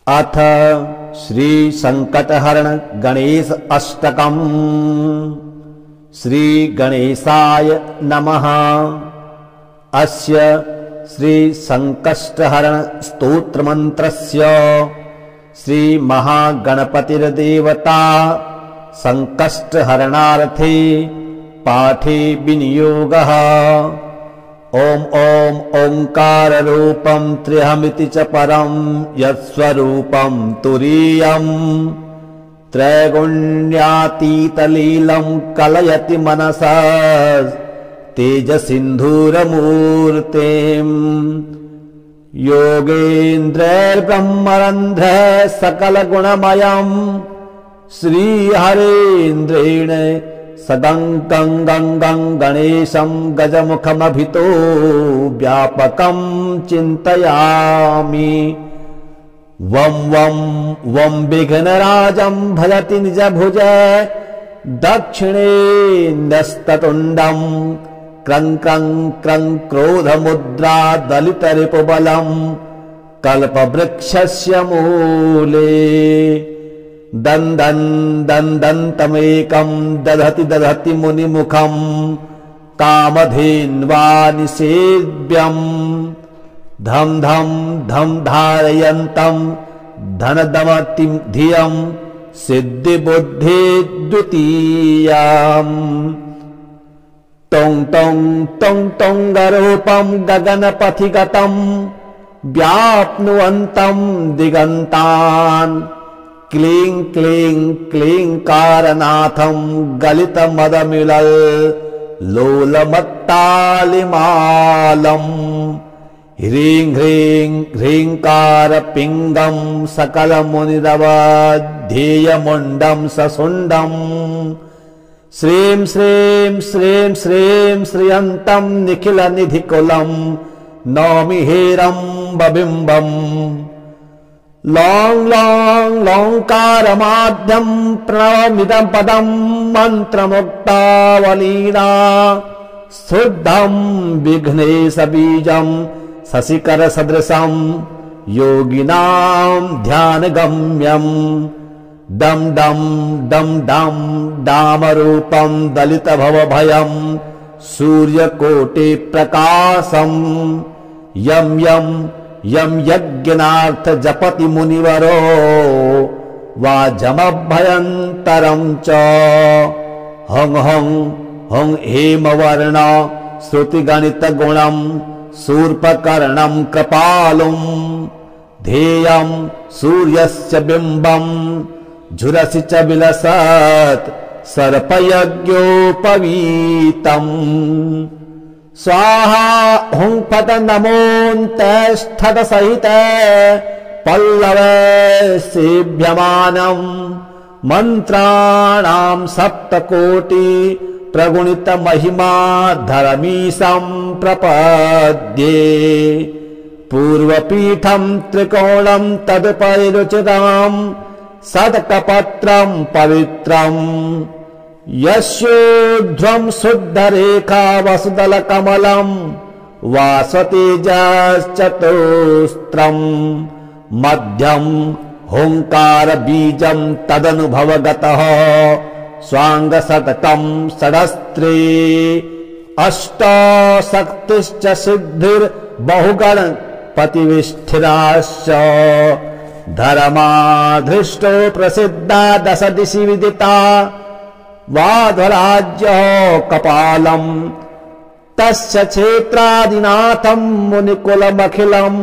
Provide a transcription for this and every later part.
अथ श्री संकटहरण गणेश अष्टकम्। श्री गणेशाय नमः। अस्य श्री संकष्टहरण स्तोत्रमन्त्रस्य श्री महागणपतिर्देवता संकष्टहरणार्थे पाठे विनियोगः। ओम ओम ओंकाररूपं त्र्यहमिति च परं यत्स्वरूपं तुरीयं त्रैगुण्यातीतलीलं कलयति मनसा तेजसिन्धूरमूर्तिम्। योगेन्द्रैर्ब्रह्मरन्ध्रः सकलगुणमयं श्रीहरेन्द्रेण सदङ्कं गङ्गं गणेशं गजमुखमभितो व्यापकं चिन्तयामि। वं वं वं विघ्नराजं भजति निजभुज दक्षिणे न्यस्ततुण्डं क्रं क्रं क्रं क्रोधमुद्रा दलितरिपुबलं कल्पवृक्षस्य मूले। दन्दन् दन्दन्तमेकं दधति दधति मुनिमुखं कामधेन्वा निषेव्यम्। धं धं धं धारयन्तं धनदमति धियं सिद्धिबुद्धि द्वितीयाम्। टों टों टों टोंगरूपं गगनपथिगतं व्याप्नुवन्तं दिगन्तान् क्लीं क्लीं क्लींकारनाथं गलितमदमिलल् लोलमत्तालिमालम्। ह्रीं ह्रीं ह्रींकारपिङ्गं सकलमुनिरवध्येयमुण्डं ससुण्डम्। श्रीं श्रीं श्रीं श्रीं श्रियन्तं निखिलनिधिकुलं नौमि हेरम्बबिम्बम्। लौं लौं लौंकारमाद्यं प्रणवमिदं पदं मन्त्रमुक्तावलीना शुद्धं विघ्नेशबीजं शशिकरसदृशं योगिनां ध्यानगम्यं। डं डं डं डं डामरूपं दलितभवभयं सूर्यकोटिप्रकाशम्। यं यं यं यज्ञनार्थ जपति मुनिवरो वाजमभयन्तरं च। हं हं हं हेमवर्ण श्रुतिगणितगुणं शूर्पकर्णं कृपालुं। ध्येयं सूर्यस्य बिम्बं झुरसि च विलसत् सर्पयज्ञोपवीतम्। स्वाहा हुं फट नमोऽन्तष्ठद सहित पल्लवे सेभ्यमानं मंत्राणां सप्तकोटि प्रगुणित महिमा धरमीशं प्रपद्ये। पूर्वपीठं त्रिकोणं तदुपरिरुचितं सदकपत्रं पवित्रम्। यस्योर्ध्वं शुद्धरेखा वसुदलकमलं वासतेजश्चतुस्त्रम्। मध्यं हुंकारबीजं तदनुभवगतः स्वाङ्गशतकं षडस्त्रे। अष्टशक्तिश्च सिद्धिर्बहुगणपतिविष्ठिराश्च धर्माधृष्टो प्रसिद्धा दश दिशि विदिता। वाधराज्य कपालं तस्य क्षेत्रादिनाथं मुनिकुलमखिलं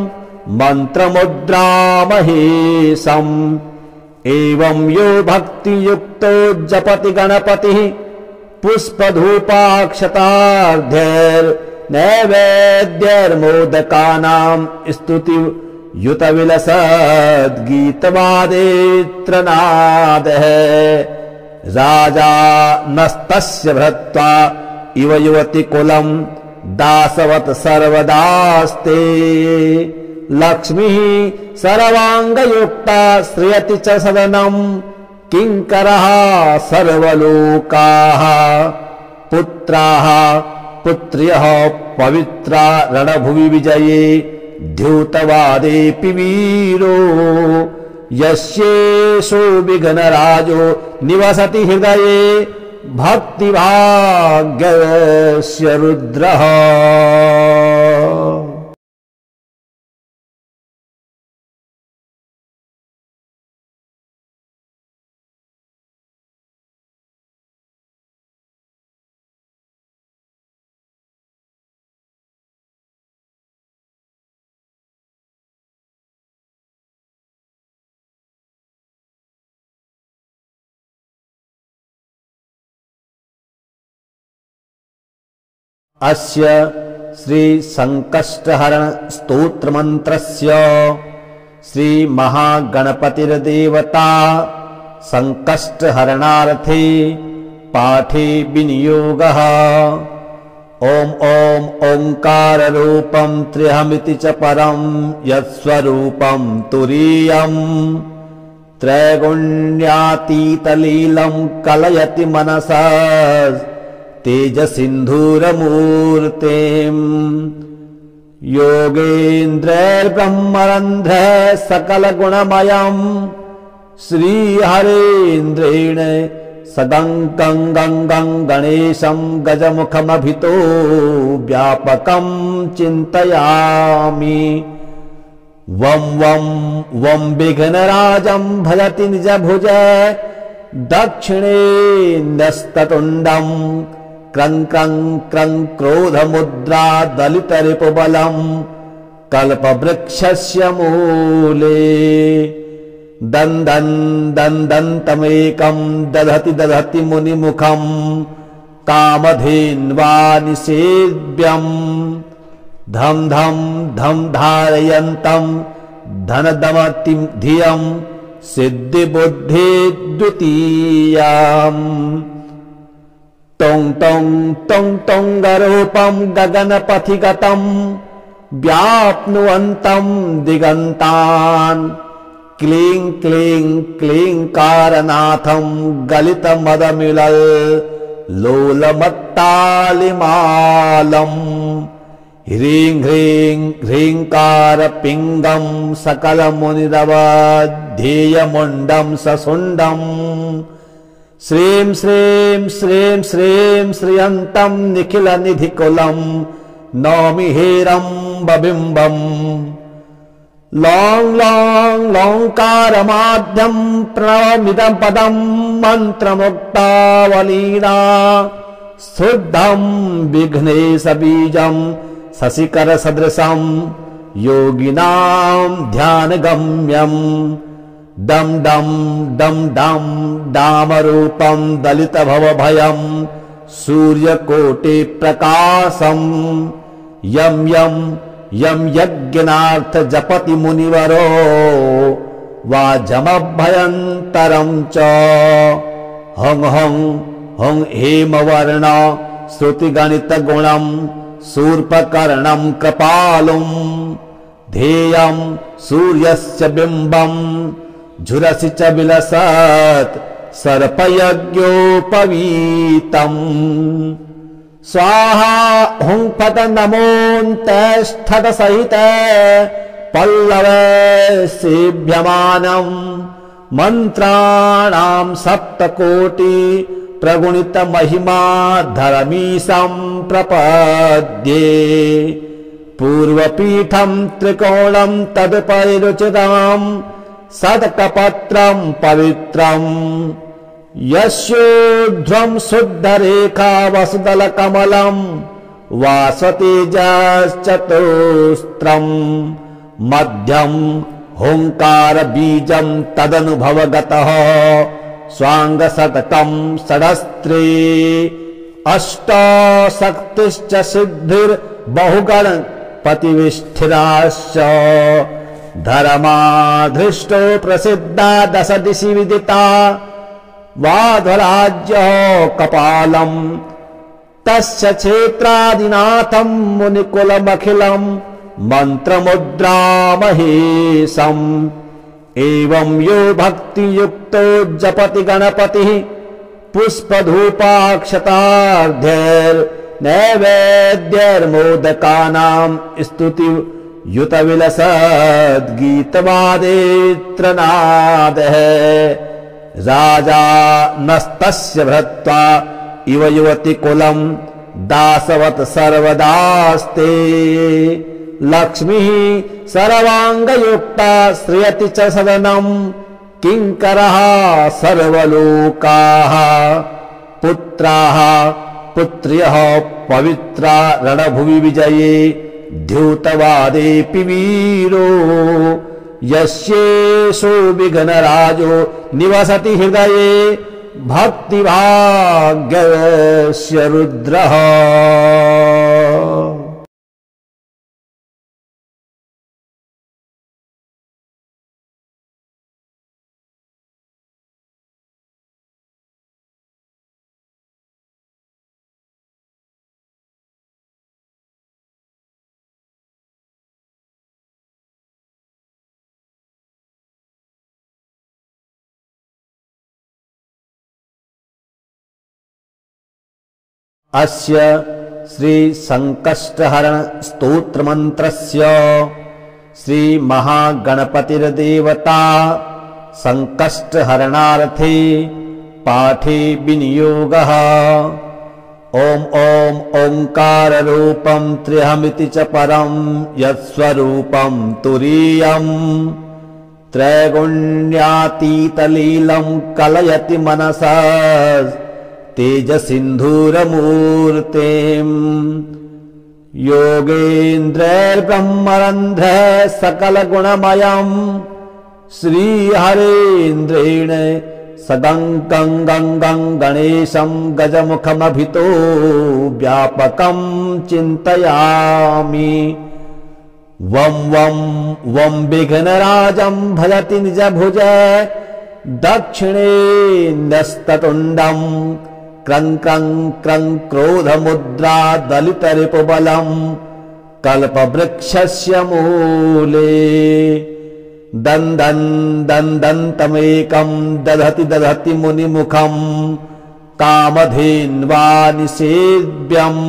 मन्त्रमुद्रामहेशम्। एवं यो भक्तियुक्तो जपति गणपतिः पुष्पधूपाक्षतार्घ्यैर्नैवेद्यैर्मोदकानां स्तुतियुतविलसद्गीतवादेत्रनादः। राजा नस्तस्य भृत्वा इव युवति कुलं दासवत् सर्वदास्ते। लक्ष्मीः सर्वाङ्गयुक्ता श्रियति च सदनं किङ्करः सर्वलोकाः। पुत्राः पुत्र्यः पवित्रा रणभुवि विजये द्योतवादेऽपि वीरो यस्येषु विघ्नराजो निवसति हृदये भक्तिभाग्यस्य रुद्रः। अस्य श्री संकष्टहरण स्तोत्र मंत्रस्य श्री महागणपतिर्देवता संकष्टहरणार्थे पाठे विनियोगः। ओम ओम ओंकार रूपम त्र्यहमिति च परम यत्स्वरूपम तुरीयम् त्रैगुण्यातीतलीलं कलयति मनसा तेजसिन्धूरमूर्तिम्। योगेन्द्रैर्ब्रह्मरन्ध्रः सकलगुणमयम् श्रीहरेन्द्रेण सदङ्कं गङ्गं गणेशं गजमुखमभितो व्यापकं चिन्तयामि। वं वं वं विघ्नराजं भजति निजभुज दक्षिणे न्यस्ततुण्डं क्रं क्रं क्रं क्रोधमुद्रा दलितरिपुबलं कल्पवृक्षस्य मूले दन्दन् दन्दन्तमेकं दधति दधति मुनिमुखं कामधेन्वा निषेव्यम् धम धम धम धारयन्तं धनदमति धियं सिद्धि बुद्धि द्वितीयाम्। टों टों टों टोंगरूपं गगनपथिगतं व्याप्नुवन्तं दिगन्तान् क्लीं क्लीं क्लींकारनाथं गलितमदमिलल् लोलमत्तालिमालम् ह्रीं ह्रीं ह्रींकारपिङ्गं सकलमुनिरवध्येयमुण्डं ससुण्डम् श्रीं श्रीं श्रीं श्रीं श्रियन्तं निखिलनिधिकुलं नौमि हेरम्बबिम्बम्। लौं लौं लौंकारमाद्यं प्रणवमिदं पदं मन्त्रमुक्तावलीना शुद्धं विघ्नेशबीजं शशिकरसदृशं योगिनां ध्यानगम्यं। डं डं डं डं डामरूपं दलितभवभयं सूर्यकोटिप्रकाशं यं यं यं यज्ञनार्थ जपति मुनिवरो वाजमभयन्तरं च हं हं हं हेमवर्ण श्रुतिगणितगुणं शूर्पकर्णं कृपालुं ध्येयं सूर्यस्य बिम्बं झुरसि च विलसत् सर्पयज्ञोपवीतम्। स्वाहा हुं फट नमोऽन्तष्ठद सहित पल्लवे सेव्यमानम् मंत्राणां सप्तकोटि प्रगुणित महिमा धरमीशं प्रपद्ये। पूर्वपीठं त्रिकोणं तदुपरिरुचितं सदकपत्रं पवित्रम् यस्योर्ध्वं शुद्धरेखा वसुदलकमलं वासतेजश्चतुस्त्रम् मध्यं हुंकार बीजं तदनुभवगतः स्वांगशतकं षडस्त्रे अष्टशक्तिश्च सिद्धिर्बहुगण पतिविष्ठिराश्च धर्माधृष्टो प्रसिद्धा दश दिशि विदिता वाध्वराज्य कपालम् तस्य क्षेत्रादिनाथं मुनिकुलमखिलं मंत्रमुद्रामहेशम्। एवं यो भक्तियुक्तो जपति गणपतिः पुष्पधूपाक्षतार्ध्यैर्नैवेद्यैर्मोदकानां स्तुति युत विलसद् गीतवादेऽत्र नादः राजा नस्तस्य भृत्वा इव युवति कुलम् दासवत् सर्वदास्ते लक्ष्मीः सर्वाङ्गयुक्ता श्रियति च सदनम् किङ्करः सर्वलोकाः पुत्राः पुत्र्यः पवित्रा रणभुवि विजये द्यूतवादेऽपि वीरो यस्येषु विघ्नराजो निवसति हृदये भक्तिभाग्यस्य रुद्रः। अस्य श्री संकष्टहरण स्तोत्र मंत्रस्य श्री महागणपतिर्देवता संकष्टहरणार्थे पाठे विनियोगः। ओम ओम ओंकार रूपं त्र्यहमिति च परं यत्स्वरूपं तुरीयम् त्रैगुण्यातीतलीलं कलयति मनसा तेजसिन्धूरमूर्तिम् योगेन्द्रैर्ब्रह्मरन्ध्र सकलगुणमयम् श्रीहरेन्द्रेण सदङ्गं गङ्गं गणेशं गजमुखमभितो व्यापकं चिन्तयामि। वं वं वं विघ्नराजं भजति निजभुज दक्षिणेन्द्रस्ततुण्डम् क्रं क्रं क्रं क्रोधमुद्रा दलितरिपुबलम् कल्पवृक्षस्य मूले दन्दन् दन्दन्तमेकं दधति दधति मुनिमुखम् कामधेन्वा निषेव्यम्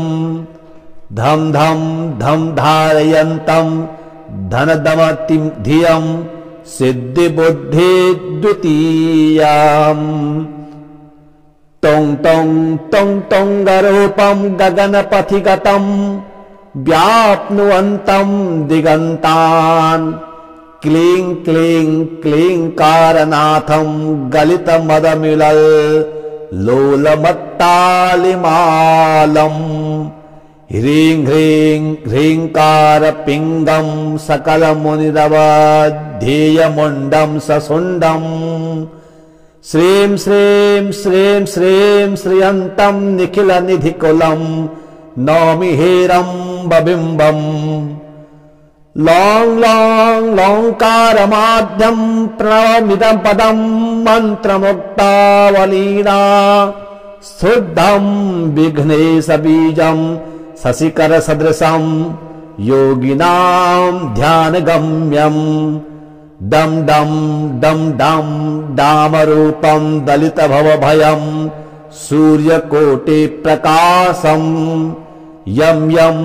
धम धम धम धारयन्तम् धनदमतिं धियम् सिद्धिबुद्धि द्वितीयाम् टों टों टों टोंगरूपं गगनपथिगतं व्याप्नुवन्तं दिगन्तान् क्लीं क्लीं क्लींकारनाथं गलितमदमिलल् लोलमत्तालिमालम् ह्रीं ह्रीं ह्रींकारपिङ्गं सकलमुनिरवध्येयमुण्डं ससुण्डम् श्रीं श्रीं श्रीं श्रीं श्रियन्तं निखिलनिधिकुलं नौमि हेरम्बबिम्बम् लौं लौं लौंकारमाद्यं प्रणवमिदं पदं मन्त्रमुक्तावलीना शुद्धं विघ्नेशबीजं शशिकरसदृशं योगिनां ध्यानगम्यम् डम डम डम डम डामरूपं दलितभवभयं सूर्यकोटि प्रकाशं यं यं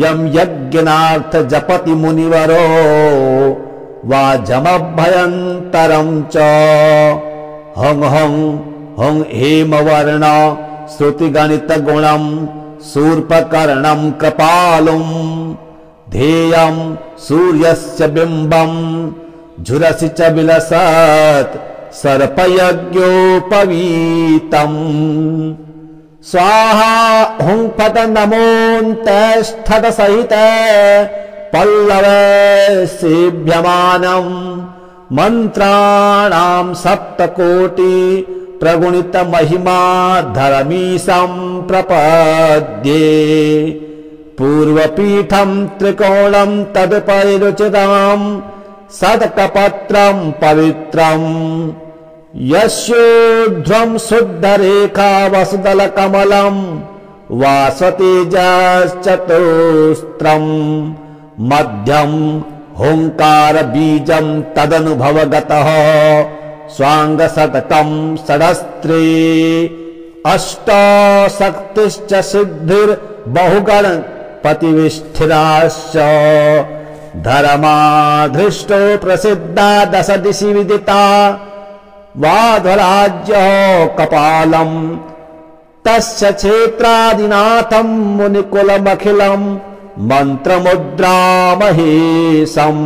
यं यज्ञनार्थ जपति मुनिवरो वाजमभयन्तरं च हं हं हं हेमवर्ण श्रुतिगणितगुणं शूर्पकर्णं कृपालुं ध्येयं सूर्यस्य बिम्बं झुरसि च विलसत् सर्पयज्ञोपवीतम् स्वाहा हुं फट नमोऽन्तष्ठद सहित पल्लवे सेभ्यमानम् मन्त्राणां सप्तकोटि प्रगुणित महिमा धरमीशं प्रपद्ये पूर्वपीठं त्रिकोणं तदुपरिरुचितां सदकपत्रं पवित्रम् यस्योर्ध्वं शुद्धरेखा वसुदलकमलं वासतेजश्चतुस्त्रम् मध्यं हुंकार बीजं तदनुभवगतः स्वांगशतकं षडस्त्रे अष्टशक्तिश्च सिद्धिर्बहुगणपतिविष्ठिराश्च धर्माधृष्टो प्रसिद्धा दश दिशि विदिता वाध्वराज्यो कपालम् तस्य क्षेत्रादिनाथम् मुनिकुलमखिलम् मन्त्रमुद्रामहेशम्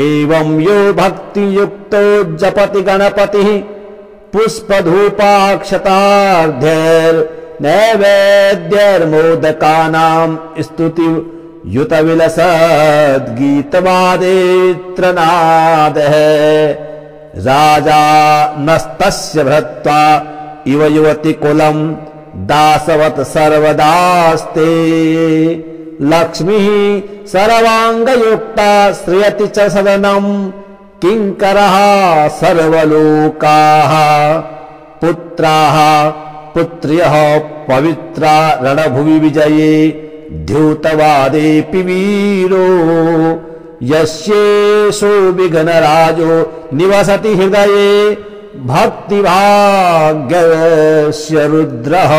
एवं यो भक्तियुक्तो जपति गणपतिः पुष्पधूपाक्षतार्ध्यैर्नैवेद्यैर्मोदकानां स्तुति युतविलसद्गीतवादेत्रनादः राजा नस्तस्य भृत्वा इव युवति कुलम् दासवत् सर्वदास्ते लक्ष्मीः सर्वाङ्गयुक्ता श्रियति च सदनम् किङ्करः सर्वलोकाः पुत्राः पुत्र्यः पवित्रा रणभुवि विजये द्यूतवादेऽपि वीरो यस्येषु विघ्नराजो निवसति हृदये भक्तिभाग्यस्य रुद्रः।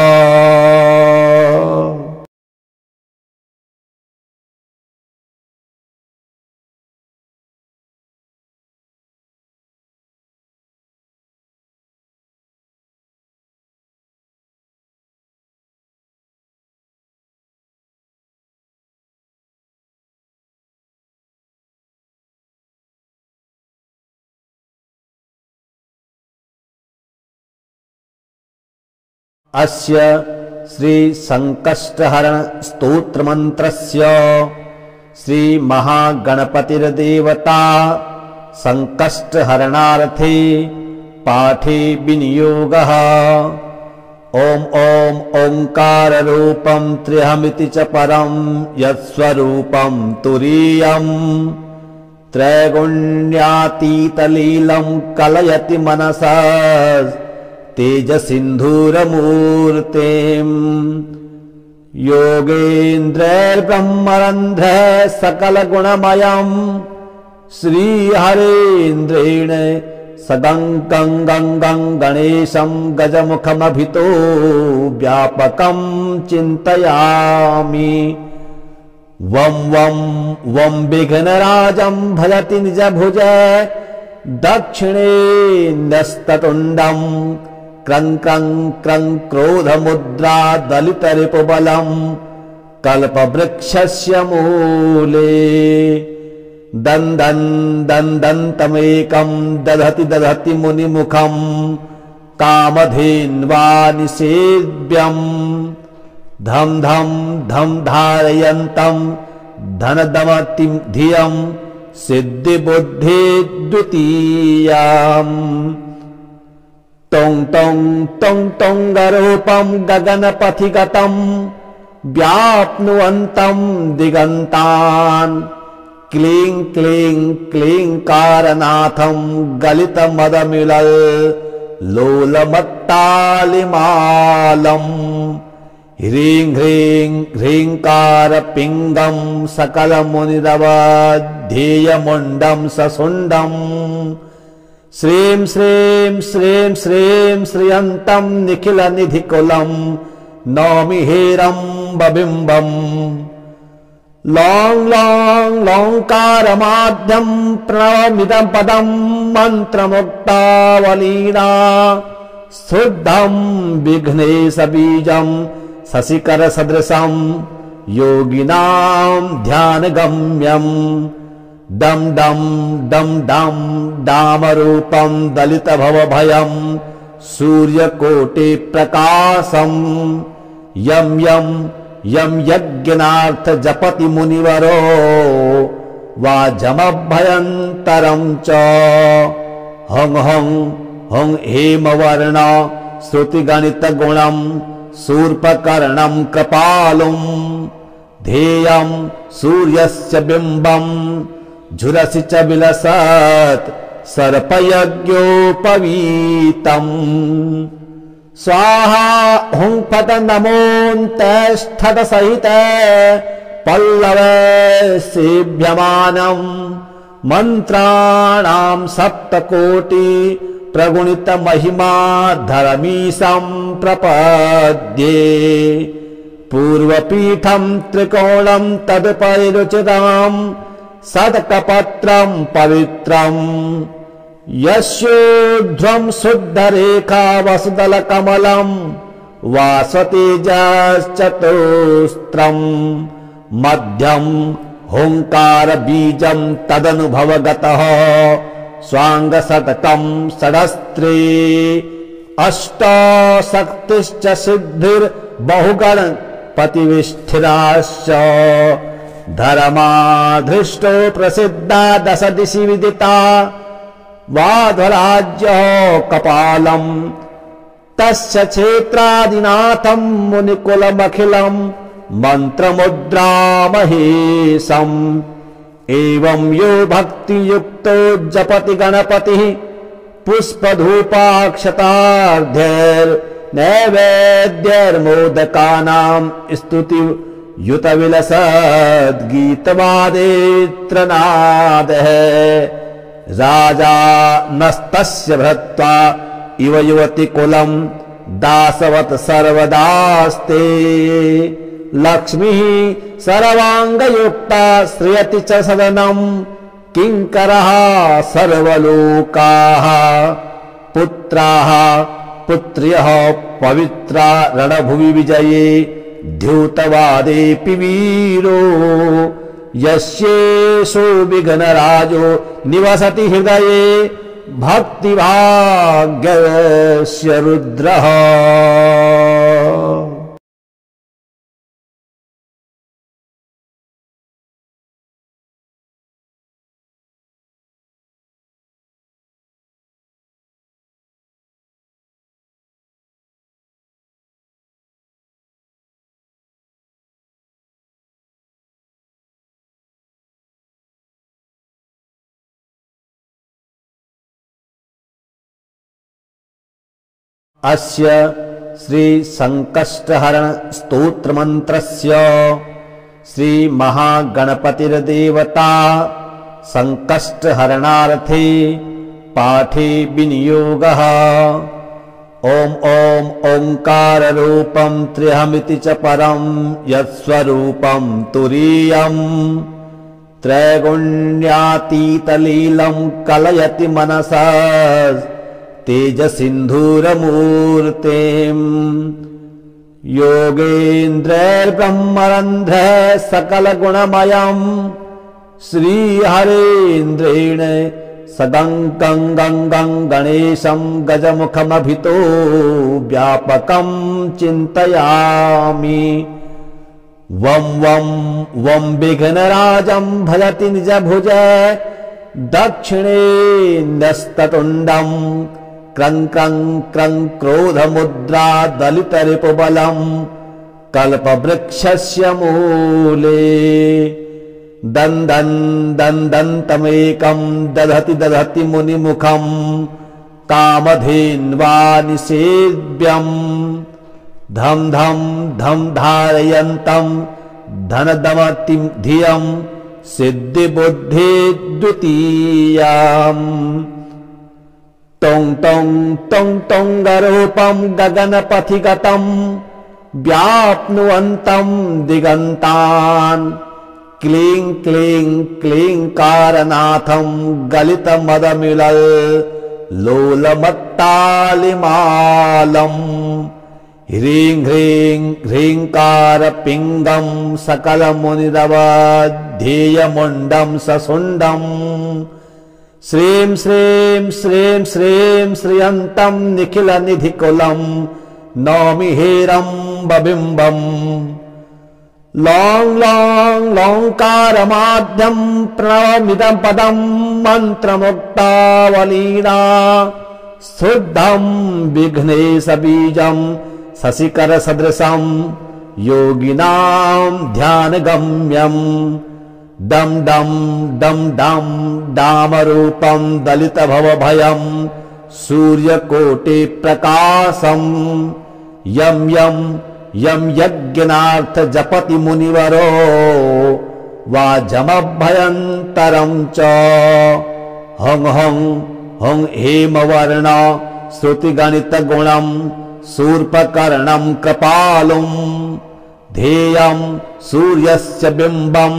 अस्य श्री संकष्टहरण स्तोत्र मंत्रस्य श्री महागणपतिर्देवता संकष्टहरणार्थे पाठे विनियोगः। ओम ओम ओंकार रूपं त्र्यहमिति च परं यत्स्वरूपं तुरीयम् त्रैगुण्यातीतलीलं कलयति मनसा तेजसिन्धूरमूर्तिम् योगेन्द्रैर्ब्रह्मरन्ध्रः सकलगुणमयम् श्रीहरेन्द्रेण सदङ्कं गङ्गं गणेशं गजमुखमभितो व्यापकं चिन्तयामि। वं वं वं विघ्नराजं भजति निजभुज दक्षिणे न्यस्ततुण्डम् क्रं क्रं क्रं क्रोधमुद्रा दलितरिपुबलम् कल्पवृक्षस्य मूले दन्दन् दन्दन्तमेकं दधति दधति मुनिमुखम् कामधेन्वा निषेव्यम् धम धम धम धारयन्तम् धनदमतिं धियम् सिद्धिबुद्धि द्वितीयाम् टों टों टों टोंगरूपं गगनपथिगतम् व्याप्नुवन्तं दिगन्तान् क्लीं क्लीं क्लींकारनाथं गलितमदमिलल् लोलमत्तालिमालम् ह्रीं ह्रीं ह्रींकारपिङ्गं सकलमुनिरवध्येयमुण्डं ससुण्डम् श्रीं श्रीं श्रीं श्रीं श्रियन्तं निखिलनिधिकुलं नौमि हेरम्बबिम्बम् लौं लौं लौंकारमाद्यं प्रणवमिदं पदं मन्त्रमुक्तावलीना शुद्धं विघ्नेशबीजं शशिकरसदृशं योगिनां ध्यानगम्यम् दम दम दम दम दामरूपं दलितभवभयं सूर्यकोटि प्रकाशं यं यं यं यज्ञनार्थ जपति मुनिवरो वाजमभयन्तरं च हं हं हं हेमवर्ण श्रुतिगणितगुणं शूर्पकर्णं कृपालुं ध्येयं सूर्यस्य बिम्बम् झुरसि च विलसत् सर्पयज्ञोपवीतम् स्वाहा हुं फट नमोऽन्तष्ठद सहित पल्लव सेभ्यमानम् मन्त्राणां सप्तकोटि प्रगुणित महिमा धरमीशं प्रपद्ये पूर्वपीठं त्रिकोणं तदुपरिरुचिताम् सत्कपत्रं पवित्रम् यस्योर्ध्वं शुद्धरेखा वसुदलकमलम् वासतेजश्चतुस्त्रम् मध्यं हुंकार बीजं तदनुभवगतः स्वांगशतकं षडस्त्रे अष्टशक्तिश्च सिद्धिर्बहुगणपतिविष्ठिराश्च धर्माधृष्टो प्रसिद्धा दश दिशि विदिता वाध्वराज्यः कपालम् तस्य क्षेत्रादिनाथं मुनिकुलमखिलम् मंत्रमुद्रामहेशम् एवं यो भक्तियुक्तो जपति गणपतिः पुष्पधूपाक्षतार्ध्यैर्नैवेद्यैर्मोदकानां स्तुति युतविलसद्गीतवादेत्रनादः राजा नस्तस्य भृत्वा इव युवति कुलम् दासवत् सर्वदास्ते लक्ष्मीः सर्वाङ्गयुक्ता श्रियति च सदनम् किङ्करः सर्वलोकाः पुत्राः पुत्र्यः पवित्रा रणभुवि विजये द्यूतवादेऽपि वीरो यस्येषु विघ्नराजो निवसति हृदये भक्तिभाग्यस्य रुद्रः। अस्य श्री संकष्टहरण स्तोत्र मंत्रस्य श्री महागणपतिर्देवता संकष्टहरणार्थे पाठे विनियोगः। ओम ओम ओंकार रूपं त्र्यहमिति च परं यत्स्वरूपं तुरीयम् त्रैगुण्यातीतलीलं कलयति मनसा तेजसिन्धूरमूर्तिम् योगेन्द्रैर्ब्रह्मरन्ध्रः सकलगुणमयम् श्रीहरेन्द्रेण सदङ्कं गङ्गं गणेशं गजमुखमभितो व्यापकं चिन्तयामि। वं वं वं विघ्नराजं भजति निजभुज दक्षिणे न्यस्ततुण्डम् क्रं क्रं क्रं क्रोधमुद्रा दलितरिपुबलम् कल्पवृक्षस्य मूले दन्दन् दन्दन्तमेकं दधति दधति मुनिमुखम् कामधेन्वा निषेव्यम् धम धम धम धारयन्तम् धनदमतिं धियम् सिद्धिबुद्धि द्वितीयाम् टों टों टों टोंगरूपं गगनपथिगतम् व्याप्नुवन्तं दिगन्तान् क्लीं क्लीं क्लींकारनाथं गलितमदमिलल् लोलमत्तालिमालम् ह्रीं ह्रीं ह्रींकारपिङ्गं सकलमुनिरवध्येयमुण्डं ससुण्डम् श्रीं श्रीं श्रीं श्रीं श्रियन्तं निखिलनिधिकुलं नौमि हेरम्बबिम्बम् लौं लौं लौंकारमाद्यं प्रणवमिदं पदं मन्त्रमुक्तावलीना शुद्धं विघ्नेशबीजं शशिकरसदृशं योगिनां ध्यानगम्यम् दम दम दम दम दामरूपं दलितभवभयं सूर्यकोटि प्रकाशं यं यं यं यज्ञनार्थ जपति मुनिवरो वाजमभयन्तरं च हं हं हं हेमवर्ण श्रुतिगणितगुणं शूर्पकर्णं कृपालुं ध्येयं सूर्यस्य बिम्बं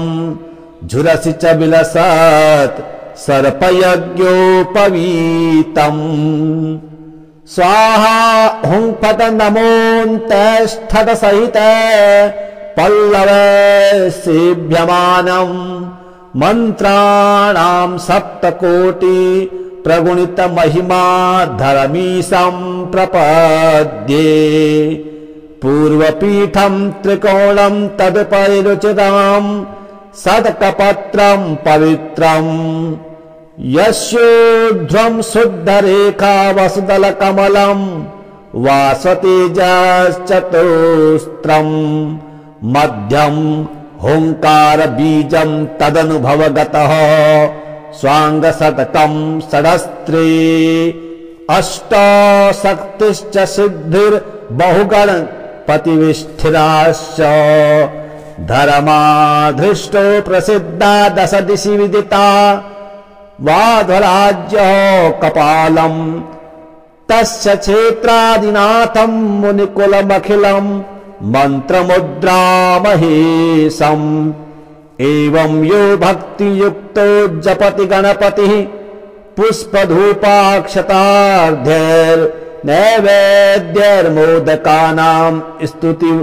झुरसि च विलसत् सर्पयज्ञोपवीतम् स्वाहा हुंफट नमोऽन्तष्ठत सहित पल्लवे सेभ्यमानम् मंत्राणां सप्तकोटि प्रगुणित महिमा धरमीशं प्रपद्ये पूर्वपीठं त्रिकोणं तदुपरिरुचितं सदकपत्रं पवित्रम् यस्योर्ध्वं शुद्धरेखा वसुदलकमलं वासतेजश्चतुस्त्रम् मध्यं हुंकार बीजं तदनुभवगतः स्वांगशतकं षडस्त्रे अष्टशक्तिश्च सिद्धिर्बहुगण पतिविष्ठिराश्च धर्माधृष्टो प्रसिद्धा दश दिशि विदिता वाध्वराज्य कपालम तस्य क्षेत्रादिनाथं मुनिकुलमखिलं मंत्रमुद्रामहेशम् एवं यो भक्ति युक्तो जपति गणपतिः पुष्पधूपाक्षतार्ध्यैर् नैवेद्यैर्मोदकानां स्तुति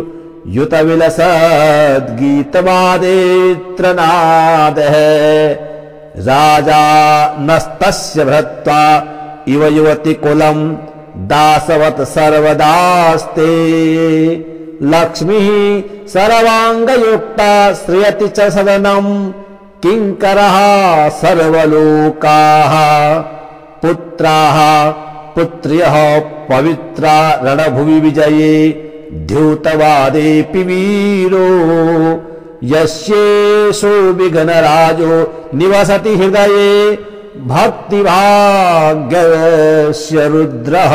युत विलसद् गीतवादेत्रनादः राजा नस्तस्य भृत्वा इव युवति कुलं दासवत् सर्वदास्ते लक्ष्मीः सर्वांगयुक्ता श्रियति च सदनं किंकरः सर्वलोकाः पुत्राः पुत्र्यः पवित्रा रणभुवि विजये द्यूतवादेऽपि वीरो यस्येषु विघ्नराजो निवसति हृदये भक्तिभाग्यस्य रुद्रः।